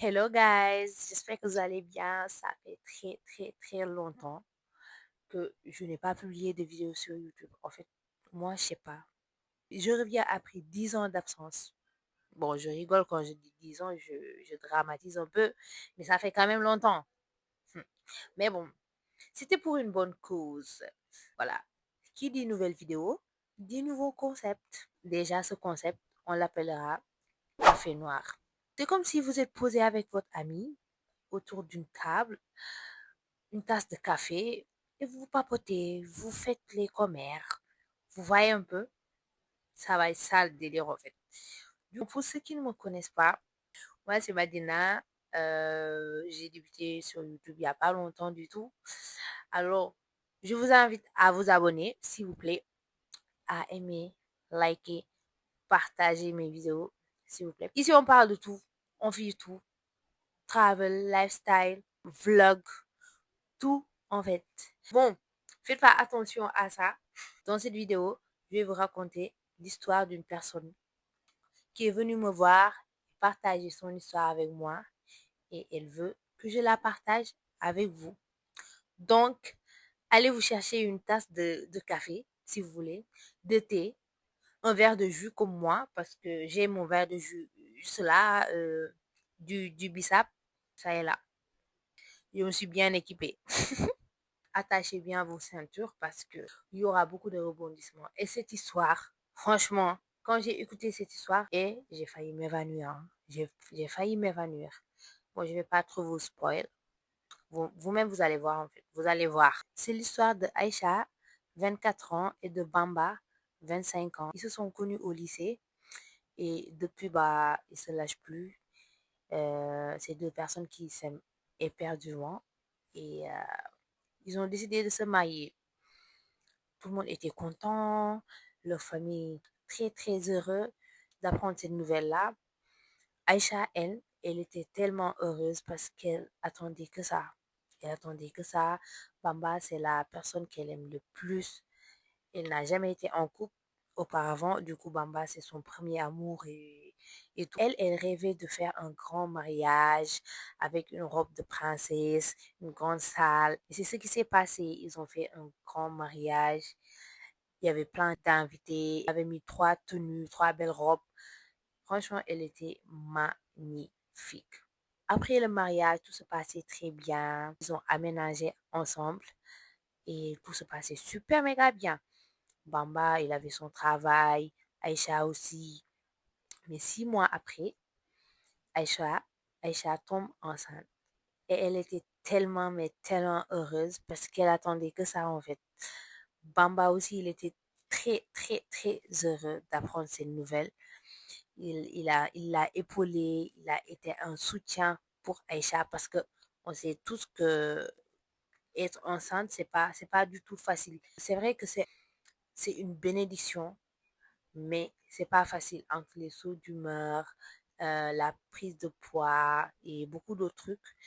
Hello guys, j'espère que vous allez bien. Ça fait très longtemps que je n'ai pas publié de vidéos sur YouTube. En fait, moi, je sais pas. Je reviens après 10 ans d'absence. Bon, je rigole quand je dis 10 ans, je dramatise un peu, mais ça fait quand même longtemps. Hmm. Mais bon, c'était pour une bonne cause. Voilà. Qui dit nouvelle vidéo, dit nouveau concept. Déjà, ce concept, on l'appellera café noir. C'est comme si vous êtes posé avec votre ami autour d'une table, une tasse de café, et vous papotez, vous faites les commères. Vous voyez un peu, ça va être ça le délire en fait. Donc, pour ceux qui ne me connaissent pas, moi c'est Madina. J'ai débuté sur YouTube il n'y a pas longtemps du tout. Alors, je vous invite à vous abonner, s'il vous plaît, à aimer, liker, partager mes vidéos, s'il vous plaît. Ici, on parle de tout, on vit tout, travel, lifestyle, vlog, tout en fait. Bon, faites pas attention à ça. Dans cette vidéo, je vais vous raconter l'histoire d'une personne qui est venue me voir, partager son histoire avec moi et elle veut que je la partage avec vous. Donc, allez vous chercher une tasse de café, si vous voulez, de thé, un verre de jus comme moi, parce que j'ai mon verre de jus, cela, du bissap, ça est là. Je me suis bien équipée. Attachez bien vos ceintures parce que il y aura beaucoup de rebondissements. Et cette histoire, franchement, quand j'ai écouté cette histoire, et j'ai failli m'évanouir, hein. J'ai failli m'évanouir. Bon, je vais pas trop vous spoil. Vous-même, vous allez voir, en fait. Vous allez voir. C'est l'histoire de Aïcha, 24 ans, et de Bamba, 25 ans. Ils se sont connus au lycée et depuis, bah, ils se lâchent plus. C'est deux personnes qui s'aiment éperdument et ils ont décidé de se marier. Tout le monde était content, leur famille très heureux d'apprendre cette nouvelle-là. Aïcha, elle était tellement heureuse parce qu'elle attendait que ça. Elle attendait que ça. Bamba, c'est la personne qu'elle aime le plus. Elle n'a jamais été en couple auparavant. Du coup, Bamba, c'est son premier amour et tout. Elle rêvait de faire un grand mariage avec une robe de princesse, une grande salle. Et c'est ce qui s'est passé. Ils ont fait un grand mariage. Il y avait plein d'invités. Elle avait mis 3 tenues, 3 belles robes. Franchement, elle était magnifique. Après le mariage, tout se passait très bien. Ils ont aménagé ensemble et tout se passait super méga bien. Bamba, il avait son travail, Aïcha aussi. Mais 6 mois après, Aïcha, Aïcha tombe enceinte. Et elle était tellement, mais tellement heureuse parce qu'elle attendait que ça en fait. Bamba aussi, il était très heureux d'apprendre cette nouvelle. Il l'a épaulé, il a été un soutien pour Aïcha parce que on sait tous que être enceinte, c'est pas du tout facile. C'est vrai que c'est une bénédiction, mais c'est pas facile entre les sauts d'humeur, la prise de poids et beaucoup d'autres trucs.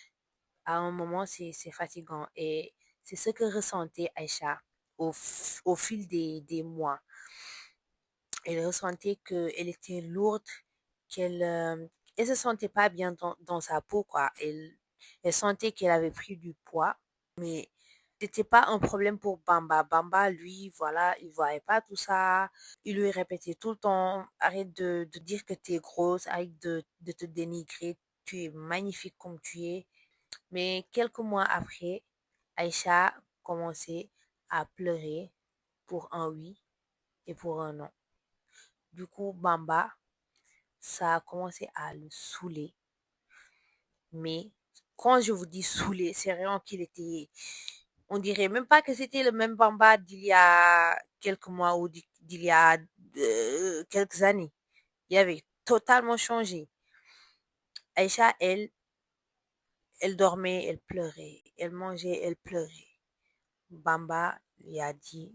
À un moment, c'est fatigant et c'est ce que ressentait Aïcha au fil des mois. Elle ressentait qu'elle était lourde, elle se sentait pas bien dans sa peau, quoi. Elle sentait qu'elle avait pris du poids, mais c'était pas un problème pour Bamba. Bamba, lui, voilà, il voyait pas tout ça. Il lui répétait tout le temps, arrête de dire que tu es grosse, arrête de te dénigrer, tu es magnifique comme tu es. Mais quelques mois après, Aïcha commençait à pleurer pour un oui et pour un non. Du coup, Bamba, ça a commencé à le saouler. Mais quand je vous dis saouler, c'est vraiment qu'il était. On dirait même pas que c'était le même Bamba d'il y a quelques mois ou d'il y a quelques années. Il avait totalement changé. Aïcha, elle dormait, elle pleurait. Elle mangeait, elle pleurait. Bamba lui a dit,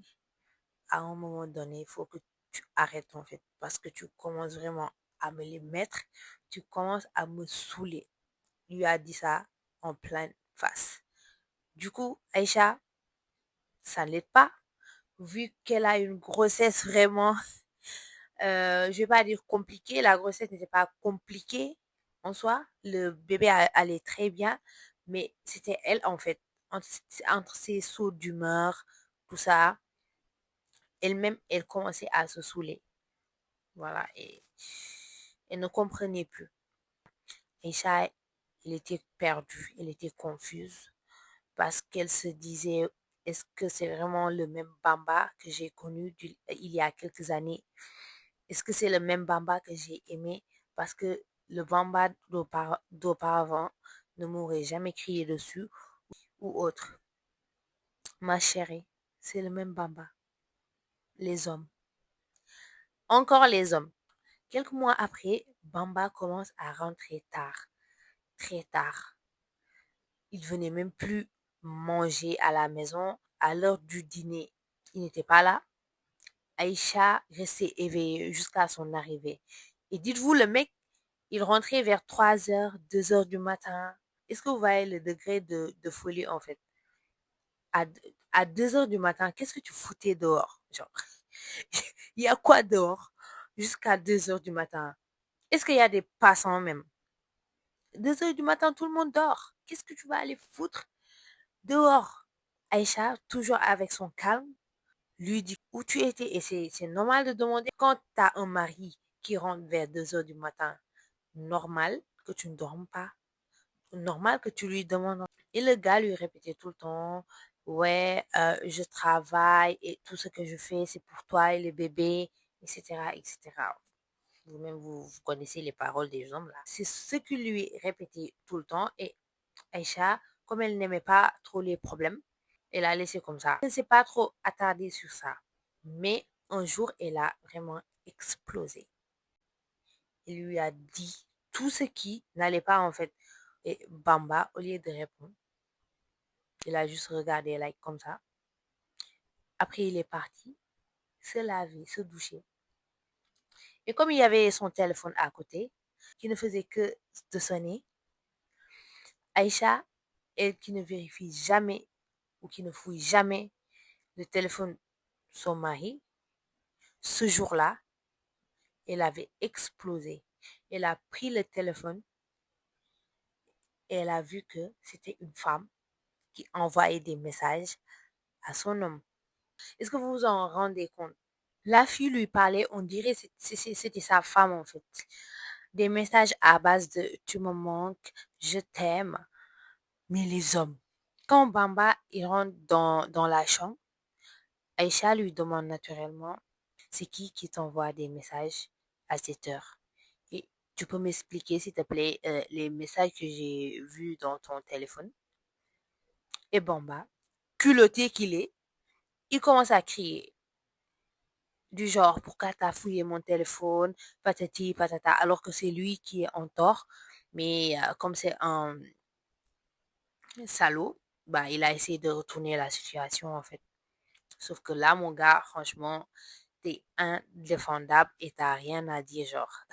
à un moment donné, il faut que tu arrêtes en fait, parce que tu commences vraiment à me les mettre, tu commences à me saouler. Il lui a dit ça en pleine face. Du coup, Aïcha, ça ne l'aide pas, vu qu'elle a une grossesse vraiment, je vais pas dire compliquée, la grossesse n'était pas compliquée, en soi, le bébé allait très bien, mais c'était elle, en fait, entre, entre ses sauts d'humeur, tout ça, elle-même, elle commençait à se saouler. Voilà, et elle ne comprenait plus. Aïcha, elle était perdue, elle était confuse parce qu'elle se disait, est-ce que c'est vraiment le même Bamba que j'ai connu il y a quelques années? Est-ce que c'est le même Bamba que j'ai aimé? Parce que le Bamba d'auparavant ne m'aurait jamais crié dessus ou autre. Ma chérie, c'est le même Bamba. Les hommes. Encore les hommes. Quelques mois après, Bamba commence à rentrer tard, très tard. Il venait même plus manger à la maison à l'heure du dîner. Il n'était pas là. Aïcha restait éveillée jusqu'à son arrivée. Et dites-vous, le mec, il rentrait vers 3 heures, 2 heures du matin. Est-ce que vous voyez le degré de folie en fait? À, à 2 heures du matin, qu'est-ce que tu foutais dehors? Genre, il y a quoi dehors jusqu'à 2 heures du matin? Est-ce qu'il y a des passants même? 2 heures du matin, tout le monde dort. Qu'est-ce que tu vas aller foutre dehors? Aïcha, toujours avec son calme, lui dit où tu étais. Et c'est normal de demander quand tu as un mari qui rentre vers 2 heures du matin. Normal que tu ne dormes pas. Normal que tu lui demandes. Et le gars lui répétait tout le temps, ouais, je travaille et tout ce que je fais, c'est pour toi et les bébés, etc., etc. Vous-même, vous connaissez les paroles des hommes là. C'est ce qu'il lui répétait tout le temps. Et Aïcha, comme elle n'aimait pas trop les problèmes, elle a laissé comme ça. Elle ne s'est pas trop attardée sur ça. Mais un jour, elle a vraiment explosé. Il lui a dit tout ce qui n'allait pas en fait. Et Bamba, au lieu de répondre, il a juste regardé like comme ça. Après, il est parti se laver, se doucher. Et comme il y avait son téléphone à côté, qui ne faisait que de sonner, Aïcha, elle qui ne vérifie jamais ou qui ne fouille jamais le téléphone de son mari, ce jour-là, elle avait explosé. Elle a pris le téléphone et elle a vu que c'était une femme qui envoyait des messages à son homme. Est-ce que vous vous en rendez compte? La fille lui parlait, on dirait que c'était sa femme en fait. Des messages à base de tu me manques, je t'aime. Mais les hommes, quand Bamba il rentre dans la chambre, Aïcha lui demande naturellement c'est qui t'envoie des messages à cette heure? Et tu peux m'expliquer s'il te plaît les messages que j'ai vus dans ton téléphone? Et Bamba, culotté qu'il est, il commence à crier. Du genre, pourquoi t'as fouillé mon téléphone, patati patata, alors que c'est lui qui est en tort. Mais comme c'est un salaud, bah, il a essayé de retourner la situation en fait. Sauf que là, mon gars, franchement, t'es indéfendable et t'as rien à dire, genre.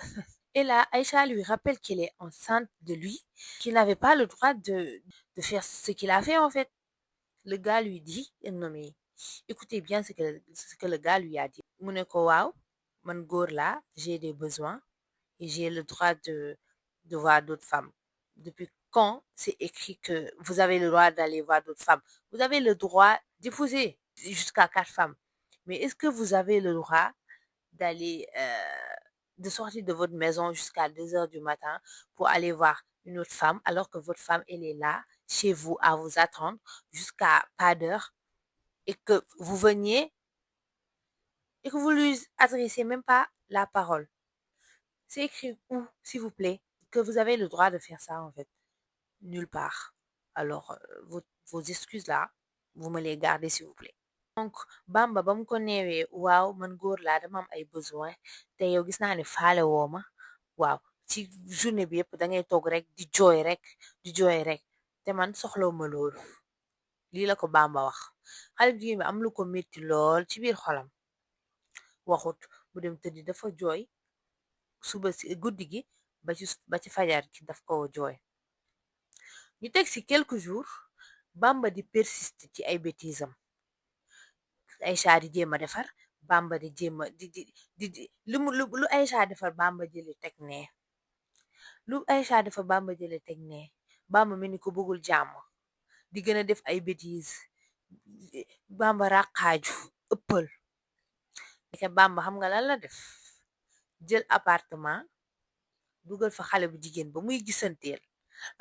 Et là, Aïcha lui rappelle qu'elle est enceinte de lui, qu'il n'avait pas le droit de faire ce qu'il a fait en fait. Le gars lui dit, non mais, écoutez bien ce que le gars lui a dit. Mu ne ko waaw, man góor laa, j'ai des besoins et j'ai le droit de voir d'autres femmes. Depuis quand c'est écrit que vous avez le droit d'aller voir d'autres femmes? Vous avez le droit d'épouser jusqu'à 4 femmes. Mais est-ce que vous avez le droit d'aller, de sortir de votre maison jusqu'à 2 heures du matin pour aller voir une autre femme alors que votre femme, elle est là, chez vous, à vous attendre jusqu'à pas d'heure et que vous veniez et que vous lui adressez même pas la parole. C'est écrit où, s'il vous plaît, que vous avez le droit de faire ça, en fait? Nulle part. Alors, vos excuses là, vous me les gardez, s'il vous plaît. Donc, Bamba ba mu ko neewee waaw man góor laa dama am ay besoin te yow gis naa ne faale woo ma waaw ci journée bi yëpp da ngay toog rek di jooy rek te man soxlaw ma loolu lii la ko Bamba wax xale bu jigéen bi am lu ko metti lool ci biir xolam waxut mu dem tëddi dafa jooy suba si guddi gi ba ci fajar gi daf ko jooy ñu teg ci quelques jours Bamba di persister ci ay bêtisam Aïcha di jéem a defar Bamba di jéem a di lu Aïcha defar Bamba jëli teg nee lu Aïcha dafa Bamba jële teg ne Bamba mel ni ko bëggul jàmm di gën a def ay bêtises Bamba ràqaaju ëppal ndeke Bamba xam nga lan la def jël appartement dugal fa xale bu jigéen ba muy gisanteel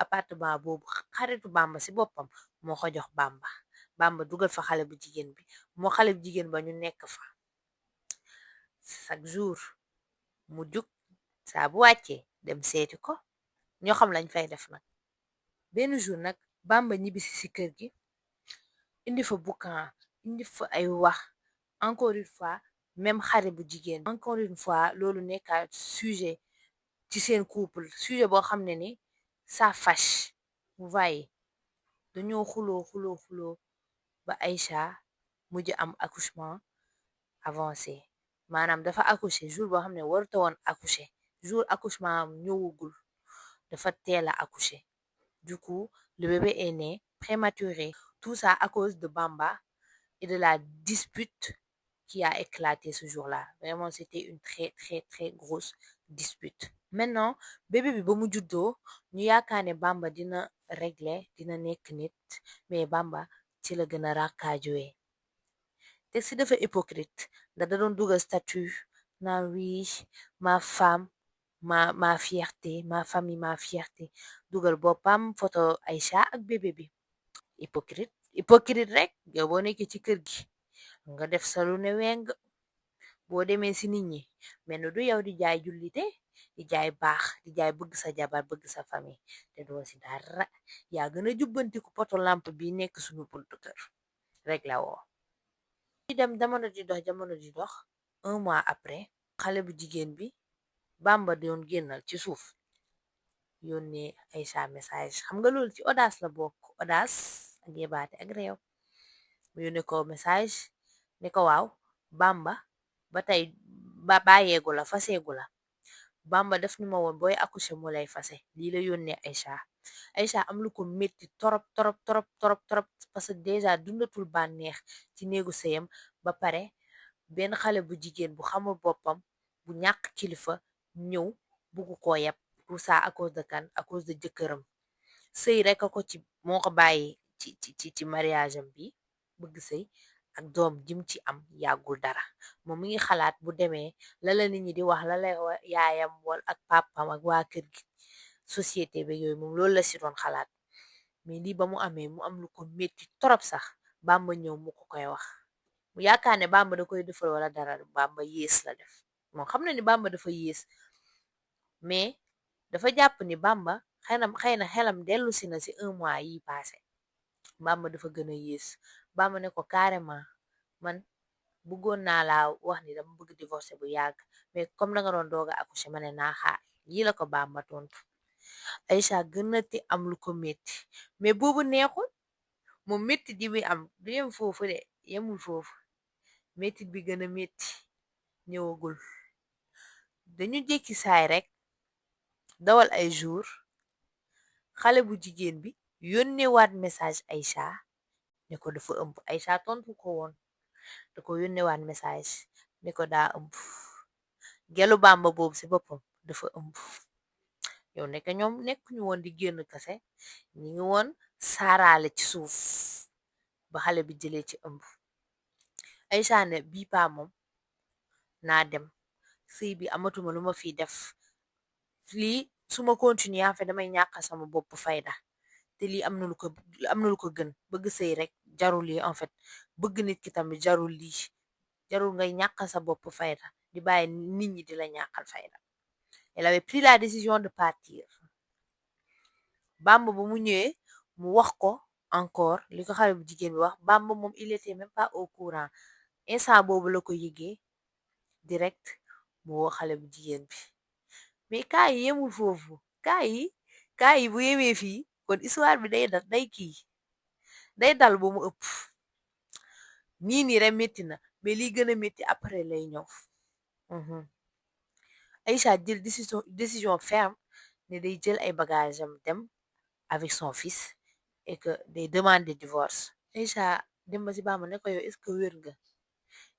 appartement boobu xaritu Bamba ci boppam moo ko jox Bamba Bamba dugal fa xale bu jigéen bi moo xale bu jigéen ba ñu nekk fa chaque jour mu jug saa bu wàccee dem seeti ko ñoo xam lañ fay def nag benn jour nag Bamba ñibbisi ci kër gi indi fa boucan indi fa ay wax encore une fois même xare bu jigéen encore une fois loolu nekkaat sujet ci seen couple sujet boo xam ne ni ça fâche vous voyez dañoo xuloo ba Aïcha mujj am accouchement avancé maanaam dafa accoucher jour boo xam ne waruta woon accoucher jour accouchement am ñëwagul dafa teel a accoucher du coup le bébé est né prématuré tout ça à cause de Bamba et de la dispute qui a éclaté ce jour-là vraiment c'était une très très très grosse dispute maintenant bébé bi ba mu juddoo ñu yaakaar ne Bamba dina régler dina nekk nit mais Bamba ci la gën a rakkaajuwee te si dafa hypocrite ndax da doon dugal statut naan oui ma femme ma fierté ma famille ma fierté dugal boppam photo Aïcha ak bébé bi hypocrite rek yow boo nekkee ci kër gi nga def sa lu ne weng boo demee ci nit ñi mais du yow di jaay jullite di jaay baax di jaay bëgg sa jabar bëgg sa famille te doo ci dara yaa gën a jubbantiku poto lampe bi nekk suñu buntu kër rek la woo di dem jamono di dox 1 mois après xale bu jigéen bi Bamba doon génnal ci suuf yónnee Aïcha message xam nga loolu ci audace la bokk audace ak yebaate ak réew mu yónnee ko message ne ko waaw Bamba ba tey bàyyeegu la faseegu la Bamba def ni ma woon booy accoucher mu lay fase lii la yónnee Aïcha am lu ko métti torop torop torop torop torop parce que déjà dundatul bànneex ci néegu sëyam ba pare benn xale bu jigéen bu xamul boppam bu ñàkk kilifa ñëw buggu ko yeb tout ça à cause de kan à cause de jëkkëram sëy rek a ko ci moo ko bàyyi ci mariage am bi bëgg sëy ak doom jim ci am yàggul dara moom mi ngi xalaat bu demee lala nit ñi di wax lala yaayam wal ak papam ak waa kër gi société bi yooyu moom loolu la si doon xalaat mais lii ba mu amee mu am lu ko métti torop sax Bamba ñëw mu ko koy wax mu yaakaar ne Bamba da koy defal wala dara Bamba yées la def moom xam na ni Bamba dafa yées mais dafa jàpp ni Bamba xëy na xelam dellu si na si 1 mois yi passé Bamba dafa gën a yées Bamba ne ko carrément man bëggoon naa laa wax ni dama bëgg divorcer bu yàgg mais comme da nga doon dooga accoucher ma ne naa xaar yii la ko Bamba tontu Aïcha gënati am lu ko métti mais boobu neexul moom métti di bi am du yem foofu de yemul foofu métti bi gën a métti ñëwagul dañu jékki saay rek dawal ay jour xale bu jigéen bi yónnee waat message Aïcha ne ko dafa ëmb Aïcha tontu ko woon da ko yónnee waat message ne ko daa ëmb gelu Bamba boobu ci boppam dafa ëmb yow nekk ñoom nekkuñu woon di génn kase ñi ngi woon saaraale ci suuf ba xale bi jëlee ci ëmb Aïcha ne bii paa moom naa dem sëy bi amatuma lu ma fiy def lii suma continuer en fait damay ñàkk sama bopp fayda te lii am na lu ko gën bëgg sëy rek jarul lii en fait bëgg nit ki tamit jarul lii jarul ngay ñàkkal sa bopp fayda di bàyyi nit ñi di la ñàkkal fayda elle avait pris la décision de partir Bamba ba mu ñëwee mu wax ko encore li ko xale bu jigéen bi wax Bamba moom il était même pas au courant instant boobu la ko yëgee direct mu woo xale bu jigéen bi mais kaa yi yemul foofu kaa yi bu yemee fii kon histoire bi day dal ba mu ëpp nii rek métti na mais liy gën a métti après lay ñëw Aïcha jël décision ferme ne day jël ay bagages am dem avec son fils et que day demander divorce Aïcha dem ba ci Bamba ne ko yow est-ce que wér nga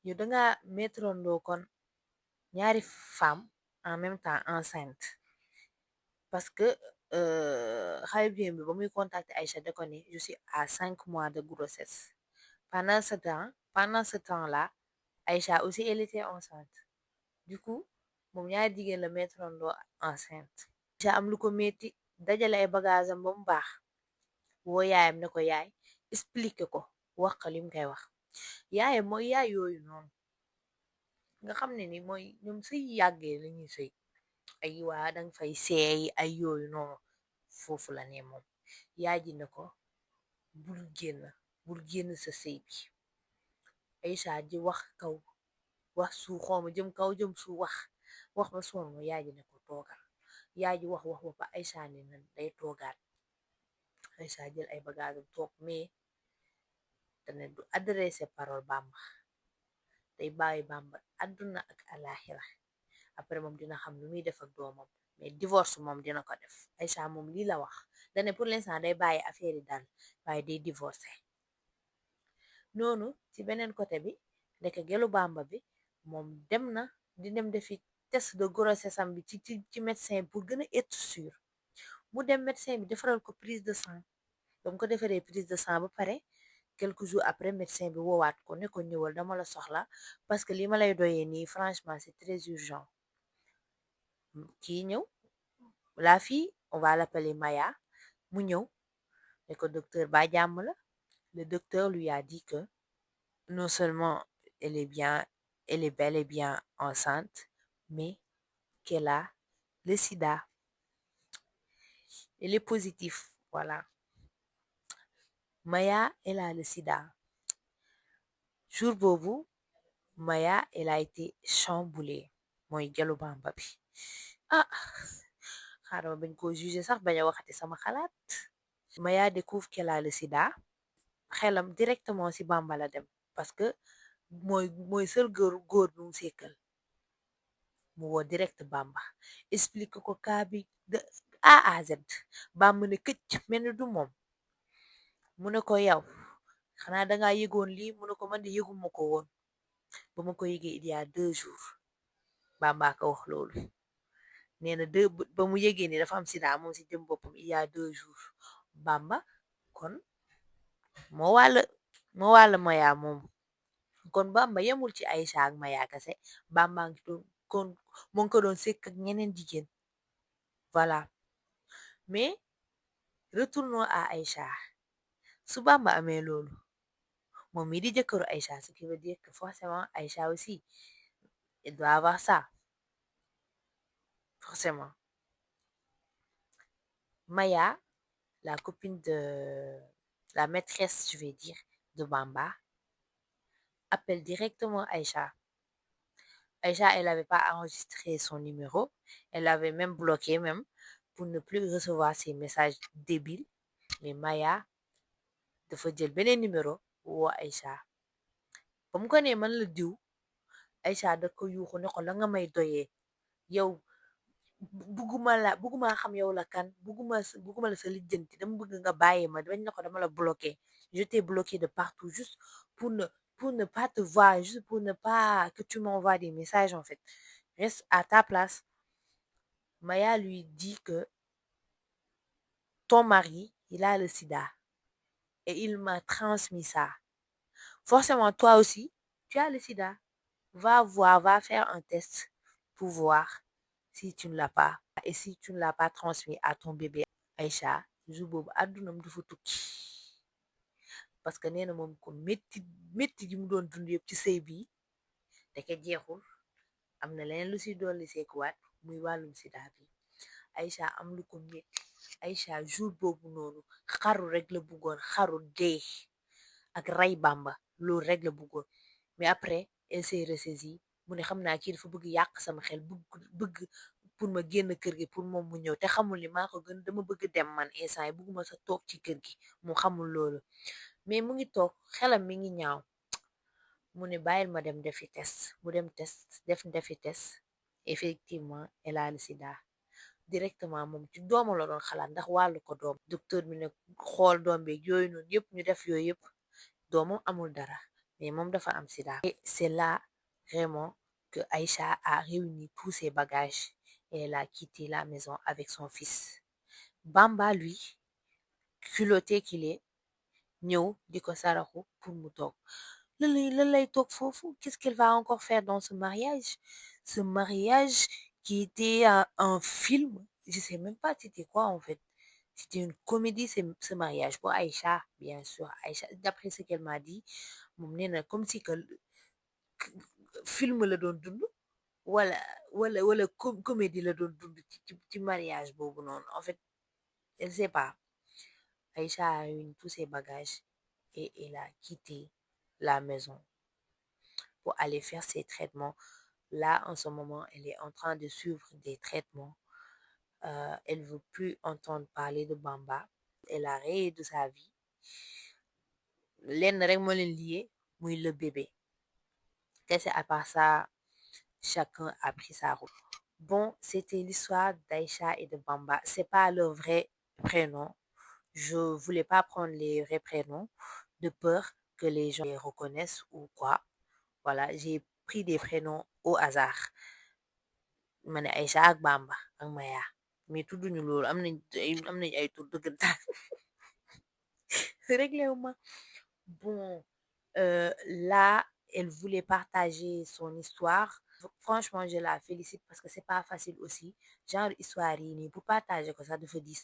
yow danga mettrondoo kon ñaari femme en même temps enceinte parce que xale bi ba muy contacter Aïcha da ko ne je suis à 5 mois de grossesse. Pendant ce temps là Aïcha aussi elle était enceinte. Du coup moom ñaari jigéen la mettre enceinte. Aïcha am lu ko metti dajale ay bagage am ba mu baax woo yaayam ne ko yaay expliqué ko wax ko lim koy wax yaayam mooy yaay yooyu noonu nga xam ne ni mooy ñoom sëy yàggee lañuy sëy ay waa danga fay seey ay yooyu noonu foofu la ne moom yaay ji ne ko bul génn bul génn sa sëy bi Aïcha ji wax kaw wax suuf xooma jëm kaw jëm suuf wax ba sonn yaay ji ne ko toogal yaay ji wax ba Aïcha ne na day toogaat Aïcha jël ay bagaasam toog mais dane du adressé parole Bamba day bàyyi Bamba àdduna ak alaxira après moom dina xam lu muy def ak doomam mais divorce moom dina ko def Aïcha moom lii la wax dane pour l'instant day bàyyi affaire yi daal waaye day divorcé noonu ci beneen côté bi ndeke gelu Bamba bi moom dem na di dem defi test de grossesse am bi ci médecin pour gën a être sûr mu dem médecin bi defaral ko prise de sang ba mu ko defaree prise de sang ba pare quelques jours après médecin bi woowaat ko ne ko ñëwal dama la soxla parce que li ma lay doyee nii franchement c'est très urgent kii ñëw la fille on va l'appeler Maya mu ñëw ne ko docteur ba jàmm la le docteur lui a dit que non seulement elle est bel et bien enceinte mais qu'elle a le sida. Elle est positif, voilà. Maya elle a le sida. Jour boobu Maya elle a été chamboulée mooy gelu Bamba bi ah xaaral ma bañ koo jugé sax bañ a waxati sama xalaat. Maya découvre qu'elle a le sida xelam directement ci Bamba la dem parce que mooy seul góor bu mu sekkal mu woo direct Bamba explique ko cas bi de A à Z Bamba ne këcc mel ni du moom mu ne ko yow xanaa dangaa yëgoon lii mu ne ko man de yëguma ko woon ba ma ko yëgee il y a 2 jours Bamba ko wax loolu nee na ba mu yëgee ni dafa am sida moom si jëm boppam il y a 2 jours Bamba kon moo wàll Maya moom kon Bamba yemul ci Aïcha ak Maya kase Bamba ngi doon kon mu ngi ko doon sekk ak ñeneen jigéen voilà mais retournons à Aïcha su Bamba amee loolu moom mii di jëkkëru Aïcha ce qui veut dire que forcément Aïcha aussi elle doit avoir ça forcément Maya la copine de la maîtresse je vais dire de Bamba appelle directement Aïcha. Aïcha elle avait pas enregistré son numéro elle l'avait même bloqué même pour ne plus recevoir ces messages débiles mais Maya dafa jël beneen numéro woo Aïcha ba mu ko nee man la diw Aïcha da ko yuuxu ne ko la nga may doyee yow bugguma xam yow la kan bugguma la sa lijjanti dama bëgg nga bàyyi ma bañ na ko dama la bloqué je t'ai bloqué de partout juste pour ne pas te voir juste pour ne pas que tu m'envoies des messages en fait reste à ta place. Maya lui dit que ton mari il a le sida et il m'a transmis ça forcément toi aussi tu as le sida va faire un test pour voir si tu ne l'as pas et si tu ne l'as pas transmis à ton bébé. Aïcha jour boobu àddunam dafa tukki parce que nee na moom ko métti ji mu doon dund yëpp ci sëy bi deke jeexul am na leneen lu si dolli seekuwaat muy wàllum sida bi Aïcha am lu ko métti Aïcha jour boobu noonu xaru rek la bëggoon xaru dee ak ray Bamba loolu rek la bëggoon mais après elle s'est ressaisie mu ne xam naa kii dafa bëgg yàq sama xel bëgg pour ma génn kër gi pour moom mu ñëw te xamul ni maa ko gën dama bëgg dem man instant yi bëgguma sa toog ci kër gi mu xamul loolu mais mu ngi toog xelam mi ngi ñaaw mu ne bàyyil ma dem defi test mu dem defi test effectivement elle a le sida directement moom ci doomam la doon xalaat ndax wàllu ko doom docteur bi ne xool doom bi yooyu noonu yëpp ñu def yooyu yëpp doomam amul dara mais moom dafa am sida et c'est là vraiment que Aïcha a réuni tous ses bagages et elle a quitté la maison avec son fils. Bamba, lui, culotté qu'il est, ñëw di ko saraxu pour mu toog. Lan lay toog foofu? Qu'est-ce qu'elle va encore faire dans ce mariage? Ce mariage qui était un film, je sais même pas c'était quoi en fait. C'était une comédie, ce mariage pour Aïcha, bien sûr. Aïcha, d'après ce qu'elle m'a dit, moom nee na comme si que film la doon dund wala wala comédie la doon dund ci mariage boobu noonu. En fait, elle sait pas. Aïcha a eu tous ses bagages et elle a quitté la maison pour aller faire ses traitements. Là, en ce moment, elle est en train de suivre des traitements. Elle ne veut plus entendre parler de Bamba. Elle a rayé de sa vie. Lenn rek moo leen lié muy le bébé. Qu'est-ce à part ça, chacun a pris sa route. Bon, c'était l'histoire d'Aïcha et de Bamba. C'est pas leur vrai prénom. Je voulais pas prendre les vrais prénoms de peur que les gens les reconnaissent ou quoi. Voilà, j'ai pris des prénoms au hasard. Ma ne Aïcha ak Bamba ak Maya mais tudduñu loolu am nañ ay tur dëggantaan réglé wu ma. Bon, là, elle voulait partager son histoire. Franchement, je la félicite parce que c'est pas facile aussi. Genre histoire yi nii pour partager ko sax dafa diis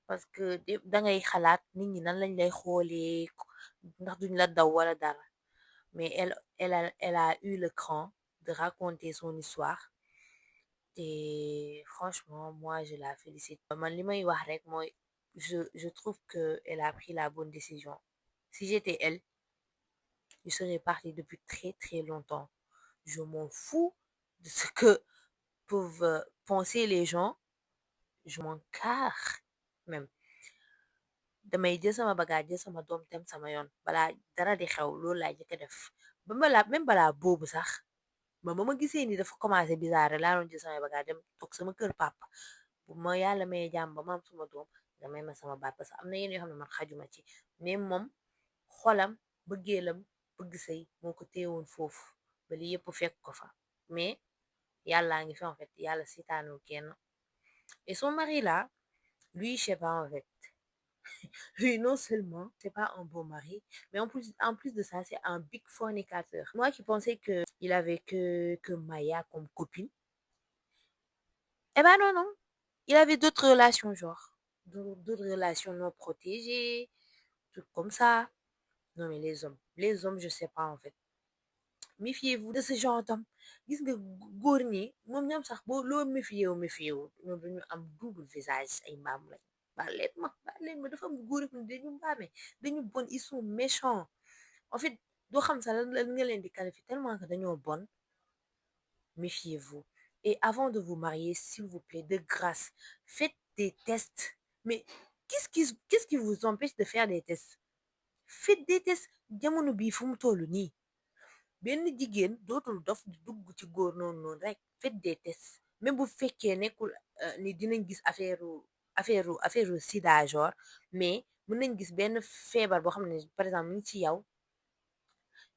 parce que dangay xalaat nit ñi nan lañ lay xoolee ndax duñ la daw wala dara. Mais elle a eu le cran de raconter son histoire. Et franchement, moi, je la félicite. Man, li may wax rek mooy, je trouve que elle a pris la bonne décision. Si j'étais elle, je serais partie depuis très très longtemps. Je m'en fous de ce que peuvent penser les gens. Je m'en carre même. Damay jël sama bagage jël sama doom dem sama yoon balaa dara di xew loolu laa jëkk a def même balaa boobu sax ba ma gisee ni dafa commencé bizarre laa doon jël samay bagage dem toog sama kër papa bu ma yàlla may jàmm ba ma am suma doom nga may ma sama baat parce que am na yenn yoo xam ne man xajuma ci mais moom xolam bëggeelam bëgg sëy moo ko téewoon foofu ba li yëpp fekk ko fa mais yàllaa ngi fi en fait yàlla sitaanul kenn et son mari là lui je sais pas en fait. Lui, non seulement c'est pas un bon mari, mais en plus de ça, c'est un big fornicateur. Moi qui pensais que il avait que Maya comme copine, eh ben non, non. Il avait d'autres relations, genre. D'autres relations non protégées, trucs comme ça. Non, mais les hommes, je sais pas en fait. Méfiez-vous de ce genre d'homme. Gis nga góor ñi moom ñoom sax boo loo méfié wu ñoom dañu am double visage ay mbaam lañ baal leen ma dafa am góor yi dañu mbaame dañu bon ils sont méchants en fait doo xam sax lan nga leen di qualifier tellement que dañoo bon. Méfiez-vous et avant de vous marier s'il vous plaît de grâce faites des tests mais qu'est-ce qui vous empêche de faire des tests faites des tests jamono bii fu mu toll nii benn jigéen dootul dof di dugg ci góor noonu rek faites des tests même bu fekkee nekkul ni dinañ gis affaire sida genre mais mën nañ gis benn feebar boo xam ne par exemple mi ngi ci yow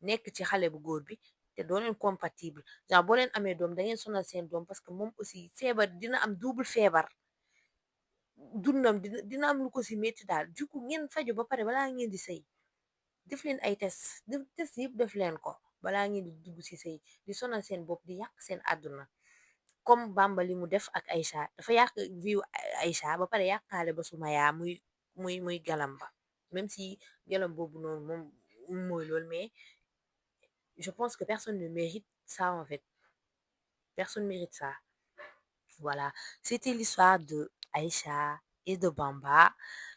nekk ci xale bu góor bi te doo leen compatible genre boo leen amee doom da ngeen sonal seen doom parce que moom aussi feebar dina am double feebar dundam dina am lu ko si métti daal du coup ngeen faju ba pare balaa ngeen di sëy def leen ay test yëpp def leen ko balaa ngeen di dugg ci sëy di sonal seen bopp di yàq seen àdduna comme Bamba li mu def ak Aïcha dafa yàq viu Aïcha ba pare yàqaale ba Sumaya muy galam ba même si galam boobu noonu moom mooy loolu mais je pense que personne ne mérite ça en fait personne mérite ça voilà c'était l'histoire de Aïcha et de Bamba.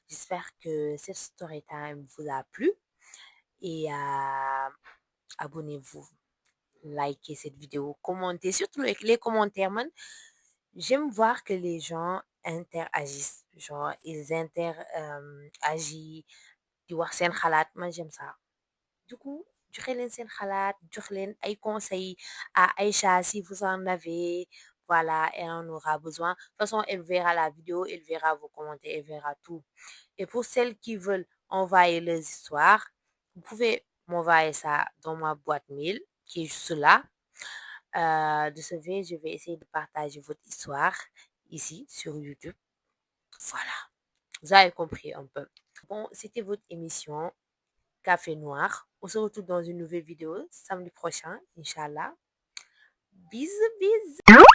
J'espère que cette story time vous a plu et abonnez-vous, likez cette vidéo, commentez, surtout avec les commentaires, man. J'aime voir que les gens interagissent, genre ils interagissent, di wax seen xalaat, man j'aime ça. Du coup, joxe leen seen xalaat, jox leen ay conseils à Aïcha si vous en avez. Voilà, elle en aura besoin. De toute façon, elle verra la vidéo, elle verra vos commentaires, elle verra tout. Et pour celles qui veulent envoyer les histoires, vous pouvez m'envoyer ça dans ma boîte mail qui est juste là. De ce fait, je vais essayer de partager votre histoire ici sur YouTube. Voilà, vous avez compris un peu. Bon, c'était votre émission Café Noir. On se retrouve dans une nouvelle vidéo samedi prochain, Inch'Allah. Bisous, bisous.